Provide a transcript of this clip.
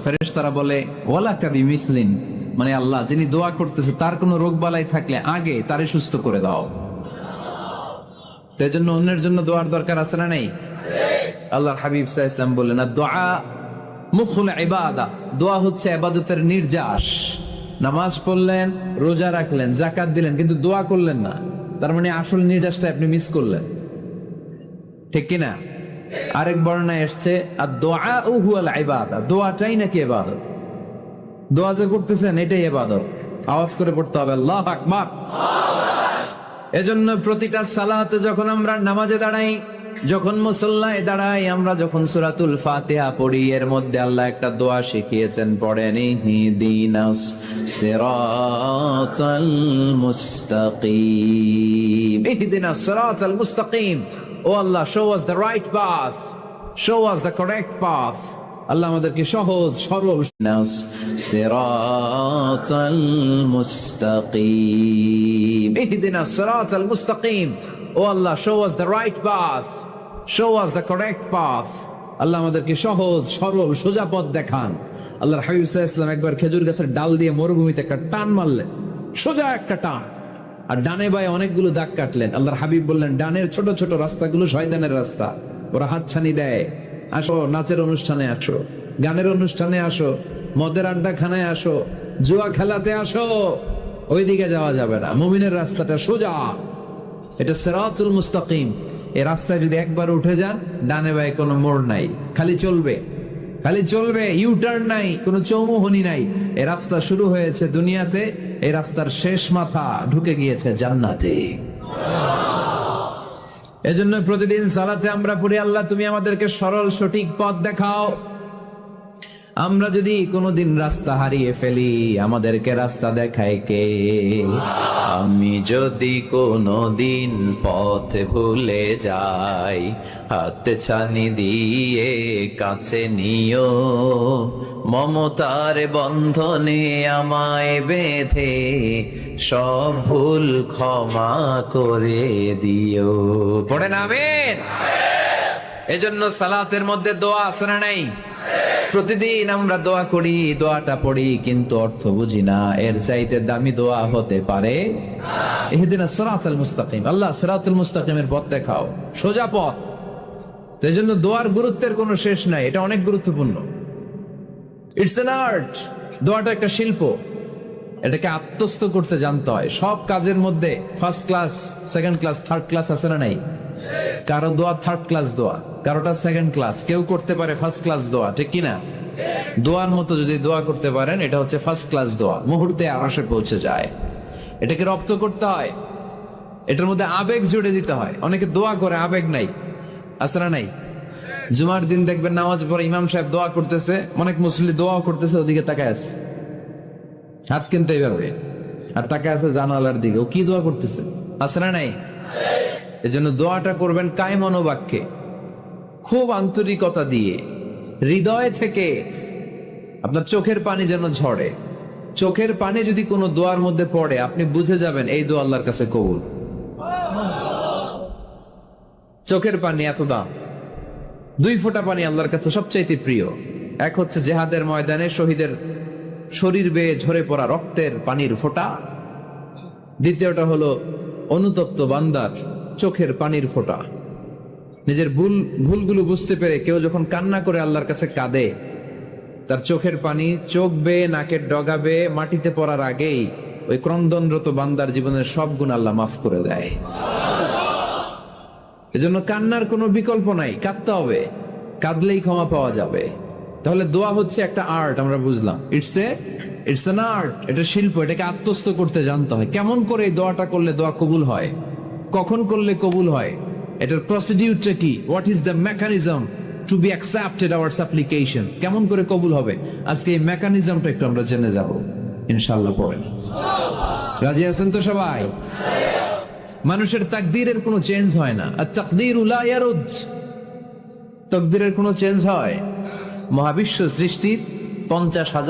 ফেরেশতারা বলে ওয়ালাকা বিমিসলিন, মানে আল্লাহ যিনি দোয়া করতেছে তার কোনো রোগ বালাই থাকলে আগে তারে সুস্থ করে দাও। তাই জন্য অন্যের জন্য দোয়ার দরকার আছে না নাই? আল্লাহর হাবিব সাল্লাল্লাহু আলাইহি ওয়াসাল্লাম বললেন, দোয়া মুখুল ইবাদা, দোয়া হচ্ছে ইবাদতের নির্যাস। নামাজ পড়লেন, রোজা রাখলেন, যাকাত দিলেন, কিন্তু দোয়া করলেন না, তার মানে আসল নির্যাসটা আপনি মিস করলেন, ঠিক কিনা? আরেক বর্ণনায় এসছে আর দোয়া হুয়াল ইবাদা, দোয়াটাই নাকি ইবাদত। দোয়া যে করতেছেন এটাই ইবাদত। আওয়াজ করে পড়তে হবে আল্লাহু আকবার। এজন্য প্রতিটা সালাতে যখন আমরা নামাজে দাঁড়াই, যখন মুসল্লায় দাঁড়াই, আমরা যখন সূরাতুল ফাতিহা পড়ি, এর মধ্যে আল্লাহ একটা দোয়া শিখিয়েছেন, পড়েন ইহদিনাস সিরাতাল মুস্তাকিম, ইহদিনাস সিরাতাল মুস্তাকিম। ও আল্লাহ, show us the right path, show us the correct path। আল্লাহ আমাদেরকে সহজ সরল সিরাতাল মুস্তাকিম, ইহদিনাস সিরাতাল মুস্তাকিম। ও আল্লাহ, show us the right path, show us the correct path। আল্লাহ আমাদেরকে সহজ সরল সোজা পথ দেখান। আল্লাহর হাবিব সাল্লাল্লাহু আলাইহি ওয়াসাল্লাম একবার খেজুর গাছের ডাল দিয়ে মরুভূমিতে একটা টান মারলেন, সোজা একটা টান, আর ডানে বায়ে অনেকগুলো দাগ কাটলেন। আল্লাহর হাবিব বললেন, ডানের ছোট ছোট রাস্তাগুলো শয়তানের রাস্তা, ওরা হাতছানি দেয়। আসো নাচের অনুষ্ঠানে আসো, গানের অনুষ্ঠানে আসো, মদের আড্ডাখানায় আসো, জুয়া খেলাতে আসো, ওইদিকে যাওয়া যাবে না। মুমিনের রাস্তাটা সোজা, এটা সিরাতুল মুস্তাকিম। এই রাস্তায় যদি একবার উঠে যান, ডানে বায়ে কোনো মোড় নাই, খালি চলবে, খালি চলবে, ইউটার্ন নাই, কোনো চৌমুহনী নাই। এই রাস্তা শুরু হয়েছে দুনিয়াতে, এই রাস্তার শেষ মাথা ঢুকে গিয়েছে জান্নাতে। এজন্য প্রতিদিন সালাতে আমরা পড়ি, আল্লাহ তুমি আমাদেরকে সরল সঠিক পথ দেখাও। আমরা যদি কোনোদিন রাস্তা হারিয়ে ফেলি, আমাদেরকে রাস্তা দেখায় কে? আমি যদি কোনোদিন পথ ভুলে যাই, হাতে ছানি দিয়ে কাছে নিও, মমতার বন্ধনে আমায় বেঁধে সব ভুল ক্ষমা করে দিও। পড়েন আমিন। এজন্য সালাতের মধ্যে দোয়া আছে না নাই? প্রতিদিন আমরা দোয়া করি, দোয়াটা পড়ি, কিন্তু অর্থ বুঝি না। এর চাইতে দামি দোয়া হতে পারে ইহদিনাস সিরাতাল মুস্তাকিম, আল্লাহ সিরাতুল মুস্তাকিমের পথ দেখাও, সোজা পথ। তো এজন্য দোয়ার গুরুত্বের কোনো শেষ নাই, এটা অনেক গুরুত্বপূর্ণ। ইটস অ্যান আর্ট, দোয়াটা একটা শিল্প, এটাকে আত্মস্থ করতে জানতে হয়। সব কাজের মধ্যে first class, second class, third class আছে না নাই? কারো দোয়া থার্ড ক্লাস দোয়া, কারোটা সেকেন্ড ক্লাস, কেউ করতে পারে ফার্স্ট ক্লাস দোয়া, ঠিক কিনা? দোয়ার মতো যদি দোয়া করতে পারেন, এটা হচ্ছে ফার্স্ট ক্লাস দোয়া, মুহূর্তে আরশে পৌঁছে যায়। এটাকে রপ্ত করতে হয়, এটার মধ্যে আবেগ জুড়ে দিতে হয়। অনেকে দোয়া করে আবেগ নাই, আছে না নাই? জুমার দিন দেখবেন নামাজ পড়ে ইমাম সাহেব দোয়া করতেছে, অনেক মুসল্লি দোয়া করতেছে, ওদিকে তাকায় আছে, হাত কিনতে এইভাবে, আর তাকায় আছে জানালার দিকে, ও কি দোয়া করতেছে, আছে না নাই? এজন্য দোয়াটা করবেন কায় মনোবাক্যে, খুব আন্তরিকতা দিয়ে, হৃদয় থেকে। আপনার চোখের পানি যেন ঝরে। চোখের পানি যদি কোনো দোয়ার মধ্যে পড়ে, আপনি বুঝে যাবেন এই দোয়া আল্লাহর কাছে কবুল। চোখের পানি এত দাম। 2 ফোঁটা পানি আল্লাহর কাছে সবচাইতে প্রিয়। এক হচ্ছে জেহাদের ময়দানে শহীদের শরীর বেয়ে ঝরে পড়া রক্তের পানির ফোঁটা, দ্বিতীয়টা হলো অনুতপ্ত বান্দার চোখের পানির ফোঁটা। নিজের ভুলগুলো বুঝতে পেরে কেউ যখন কান্না করে আল্লাহর কাছে কাঁদে, তার চোখের পানি চোখ বেয়ে নাকের ডগা বেয়ে মাটিতে পড়ার আগেই ওই ক্রন্দনরত বান্দার জীবনের সব গুণ আল্লাহ মাফ করে দেয়। এজন্য কান্নার কোনো বিকল্প নাই, কাঁদতে হবে, কাঁদলেই ক্ষমা পাওয়া যাবে। তাহলে দোয়া হচ্ছে একটা আর্ট, আমরা বুঝলাম। ইটস অ্যান আর্ট, এটা শিল্প, এটাকে আত্মস্থ করতে জানতে হয়। কেমন করে এই দোয়াটা করলে দোয়া কবুল হয়, কখন করলে কবুল হয়, এটার প্রসিডিউরটা কি, what is the mechanism two be accepted hour সাপ্লিকেশন, কেমন করে কবুল হবে, আজকে এই মেকানিজমটা একটু আমরা জেনে যাব ইনশাআল্লাহ। পড়েন, রাজি আছেন তো সবাই? মানুষের তাকদীরের কোনো চেঞ্জ হয় না, আর তাকদীরু লা ইয়ারুদ, তাকদীরের কোনো চেঞ্জ হয়? মহাবিশ্ব সৃষ্টির 50,000